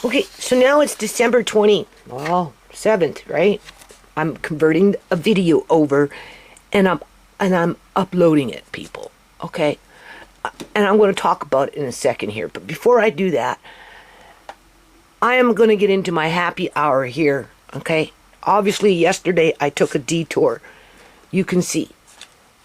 Okay, so now it's December 7th, right? I'm converting a video over and I'm uploading it, people. Okay? And I'm going to talk about it in a second here, but before I do that, I am going to get into my happy hour here, okay? Obviously, yesterday I took a detour. You can see.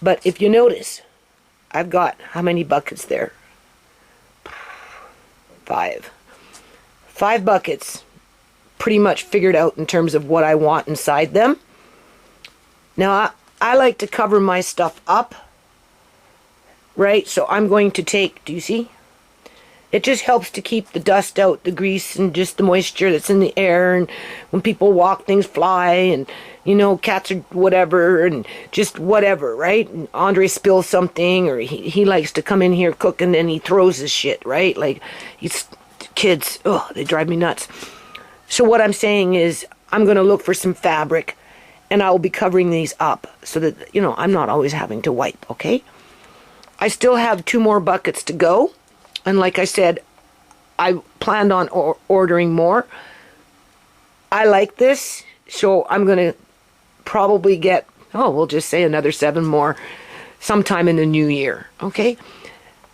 But if you notice, I've got how many buckets there? 5. 5 buckets pretty much figured out in terms of what I want inside them. Now, I like to cover my stuff up, right? So I'm going to take, do you see? It just helps to keep the dust out, the grease, and just the moisture that's in the air. And when people walk, things fly, and, you know, cats or whatever, and just whatever, right? And Andre spills something, or he likes to come in here cook, and then he throws his shit, right? Like, kids, they drive me nuts. So what I'm saying is, I'm going to look for some fabric, and I will be covering these up, so that, you know, I'm not always having to wipe, okay? I still have 2 more buckets to go. And like I said, I planned on ordering more. I like this, so I'm going to probably get, we'll just say another 7 more sometime in the new year, okay?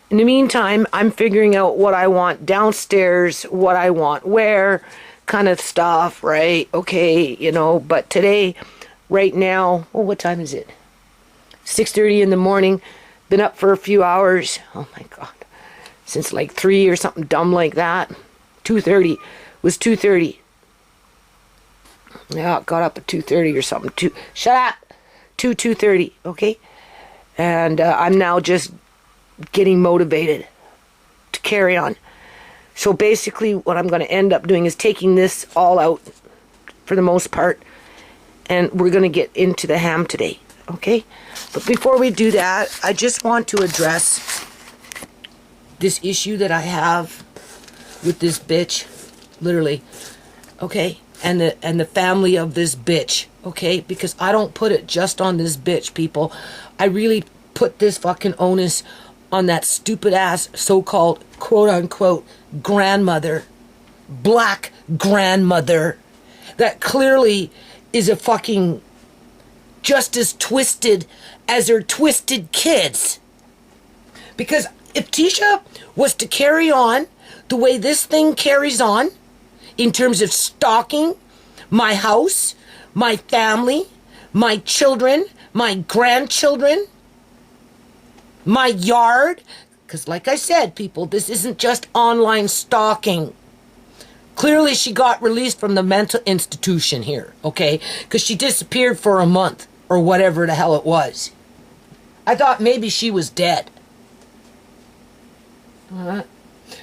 In the meantime, I'm figuring out what I want downstairs, what I want where, kind of stuff, right? Okay, you know, but today, right now, what time is it? 6:30 in the morning. Been up for a few hours. Oh my God. Since like 3 or something dumb like that. 2:30. It was 2:30. Yeah, got up at 2:30 or something. Shut up! 2:30, okay? And I'm now just getting motivated to carry on. So basically what I'm going to end up doing is taking this all out for the most part. And we're going to get into the ham today, okay? But before we do that, I just want to address this issue that I have with this bitch, literally, okay, and the family of this bitch, okay, because I don't put it just on this bitch, people. I really put this fucking onus on that stupid ass so-called quote-unquote grandmother, black grandmother, that clearly is a fucking just as twisted as her twisted kids. Because if Tisha was to carry on the way this thing carries on, in terms of stalking my house, my family, my children, my grandchildren, my yard, because like I said, people, this isn't just online stalking. Clearly she got released from the mental institution here, okay? Because she disappeared for a month, or whatever the hell it was. I thought maybe she was dead.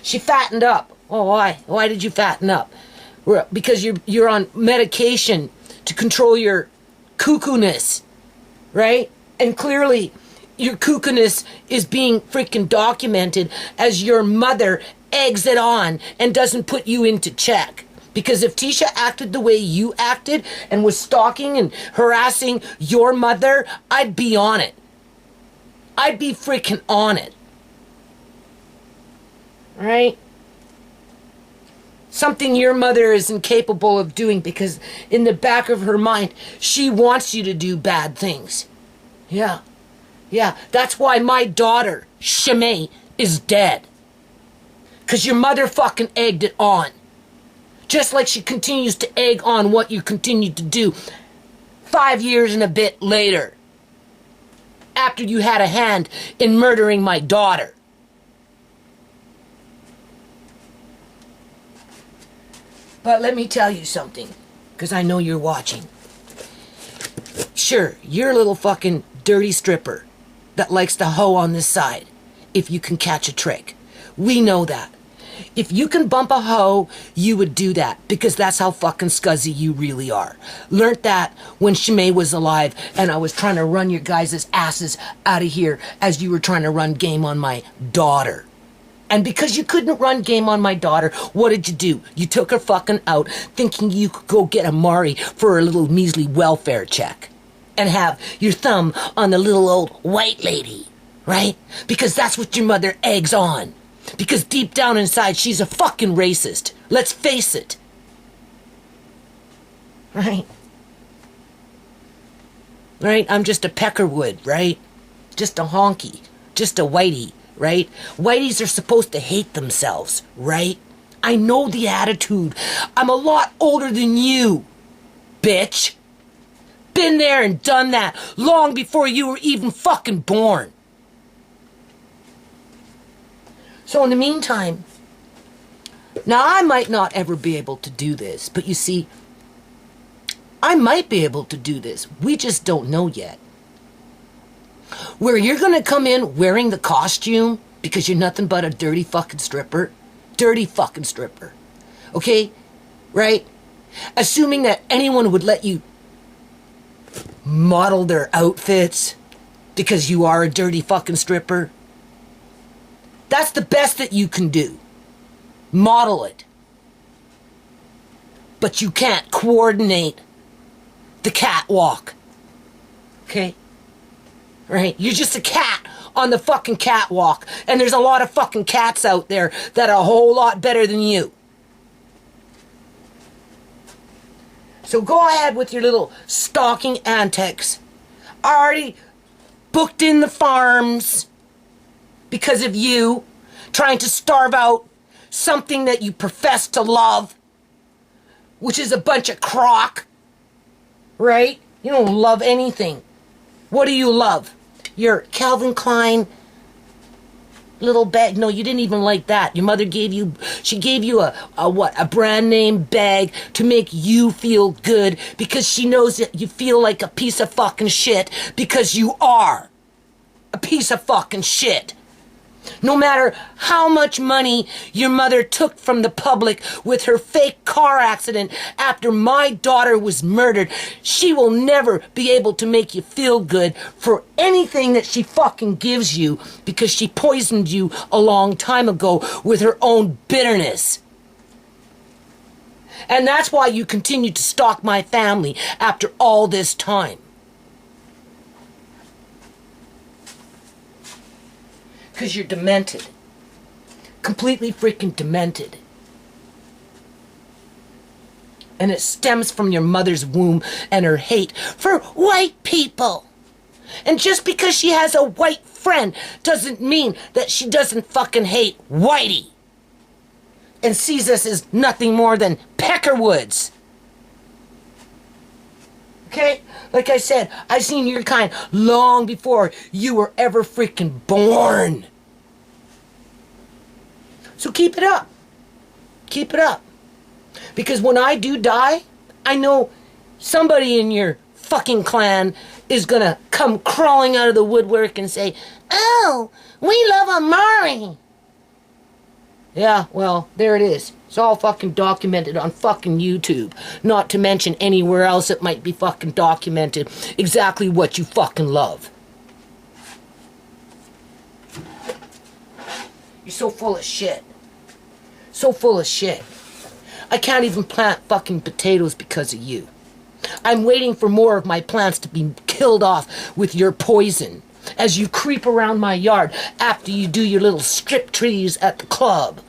She fattened up. Oh, why? Why did you fatten up? Because you're on medication to control your cuckoo-ness, right? And clearly, your cuckoo-ness is being freaking documented as your mother eggs it on and doesn't put you into check. Because if Tisha acted the way you acted and was stalking and harassing your mother, I'd be on it. I'd be freaking on it. Right? Something your mother is incapable of doing, because in the back of her mind, she wants you to do bad things. Yeah. Yeah, that's why my daughter, Shamay, is dead. Because your mother fucking egged it on. Just like she continues to egg on what you continue to do 5 years and a bit later. After you had a hand in murdering my daughter. But let me tell you something, because I know you're watching. Sure, you're a little fucking dirty stripper that likes to hoe on this side, if you can catch a trick. We know that. If you can bump a hoe, you would do that, because that's how fucking scuzzy you really are. Learned that when Shamay was alive, and I was trying to run your guys' asses out of here as you were trying to run game on my daughter. And because you couldn't run game on my daughter, what did you do? You took her fucking out thinking you could go get a Mari for a little measly welfare check. And have your thumb on the little old white lady, right? Because that's what your mother eggs on. Because deep down inside, she's a fucking racist. Let's face it. Right? Right? I'm just a peckerwood, right? Just a honky. Just a whitey, right? Whiteys are supposed to hate themselves, right? I know the attitude. I'm a lot older than you, bitch. Been there and done that long before you were even fucking born. So in the meantime, now I might not ever be able to do this, but you see, I might be able to do this. We just don't know yet. Where you're gonna come in wearing the costume because you're nothing but a dirty fucking stripper. Dirty fucking stripper. Okay? Right? Assuming that anyone would let you model their outfits because you are a dirty fucking stripper. That's the best that you can do. Model it. But you can't coordinate the catwalk. Okay? Right? You're just a cat on the fucking catwalk. And there's a lot of fucking cats out there that are a whole lot better than you. So go ahead with your little stalking antics. I already booked in the farms because of you trying to starve out something that you profess to love, which is a bunch of crock, right? You don't love anything. What do you love? Your Calvin Klein little bag. No, you didn't even like that. Your mother gave you, she gave you a brand name bag to make you feel good because she knows that you feel like a piece of fucking shit because you are a piece of fucking shit. No matter how much money your mother took from the public with her fake car accident after my daughter was murdered, she will never be able to make you feel good for anything that she fucking gives you because she poisoned you a long time ago with her own bitterness. And that's why you continue to stalk my family after all this time. Because you're demented. Completely freaking demented. And it stems from your mother's womb and her hate for white people. And just because she has a white friend doesn't mean that she doesn't fucking hate whitey. And sees us as nothing more than peckerwoods. Okay? Like I said, I've seen your kind long before you were ever freaking born. So keep it up. Keep it up. Because when I do die, I know somebody in your fucking clan is gonna come crawling out of the woodwork and say, "Oh, we love Amari." Yeah, well, there it is. It's all fucking documented on fucking YouTube. Not to mention anywhere else it might be fucking documented exactly what you fucking love. You're so full of shit. So full of shit. I can't even plant fucking potatoes because of you. I'm waiting for more of my plants to be killed off with your poison as you creep around my yard after you do your little strip trees at the club.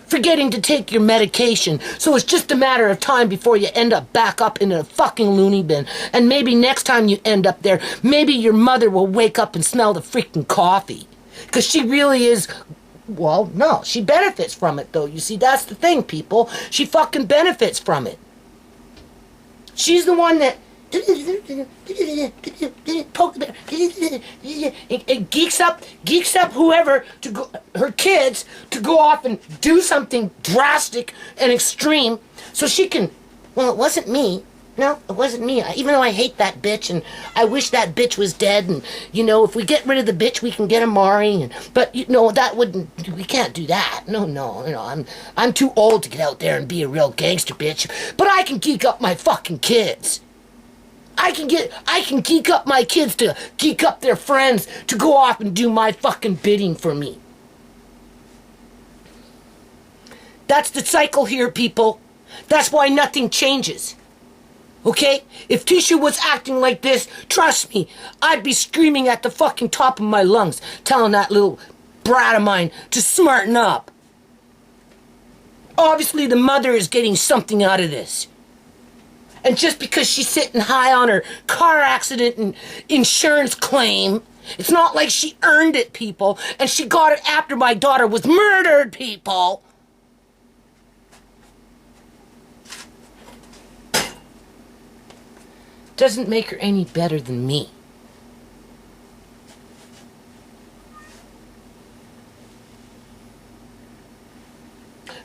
Forgetting to take your medication, so it's just a matter of time before you end up back up in a fucking loony bin. And maybe next time you end up there, maybe your mother will wake up and smell the freaking coffee. Because she really is... Well, no, she benefits from it, though. You see, that's the thing, people. She fucking benefits from it. She's the one that... It geeks up whoever to go, her kids to go off and do something drastic and extreme so she can... Well, it wasn't me. No, it wasn't me. Even though I hate that bitch and I wish that bitch was dead and, you know, if we get rid of the bitch, we can get Amari. But, you know, that wouldn't... We can't do that. No. I'm too old to get out there and be a real gangster bitch. But I can geek up my fucking kids. I can geek up my kids to geek up their friends to go off and do my fucking bidding for me. That's the cycle here, people. That's why nothing changes. Okay? If Tisha was acting like this, trust me, I'd be screaming at the fucking top of my lungs, telling that little brat of mine to smarten up. Obviously, the mother is getting something out of this. And just because she's sitting high on her car accident and insurance claim, it's not like she earned it, people. And she got it after my daughter was murdered, people. Doesn't make her any better than me.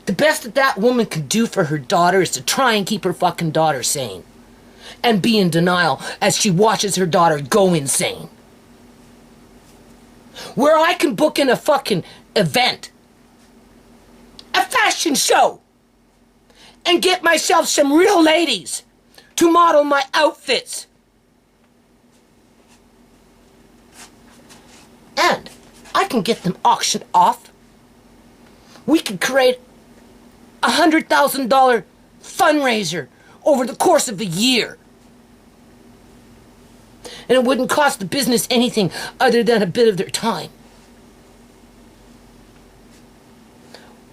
The best that woman can do for her daughter is to try and keep her fucking daughter sane. And be in denial as she watches her daughter go insane. Where I can book in a fucking event. A fashion show. And get myself some real ladies to model my outfits. And I can get them auctioned off. We could create $100,000 fundraiser over the course of a year. And it wouldn't cost the business anything other than a bit of their time.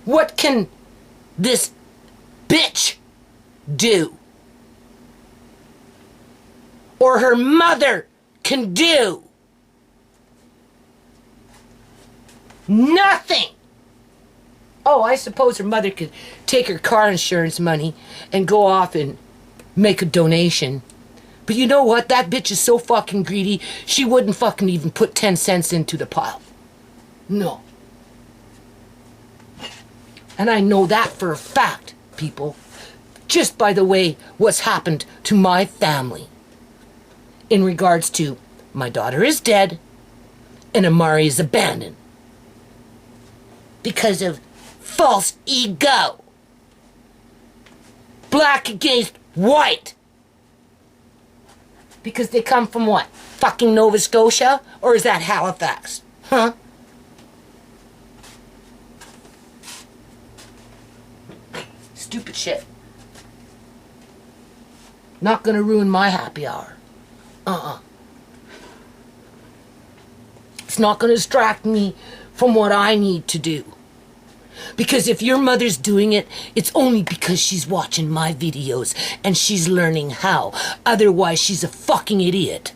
What can this bitch do? Or her mother can do? Nothing. Oh, I suppose her mother could take her car insurance money and go off and make a donation. But you know what? That bitch is so fucking greedy, she wouldn't fucking even put 10 cents into the pile. No. And I know that for a fact, people. Just by the way what's happened to my family. In regards to my daughter is dead and Amari is abandoned. Because of false ego. Black against white. Because they come from what? Fucking Nova Scotia? Or is that Halifax? Huh? Stupid shit. Not gonna ruin my happy hour. It's not gonna distract me from what I need to do. Because if your mother's doing it, it's only because she's watching my videos and she's learning how. Otherwise, she's a fucking idiot.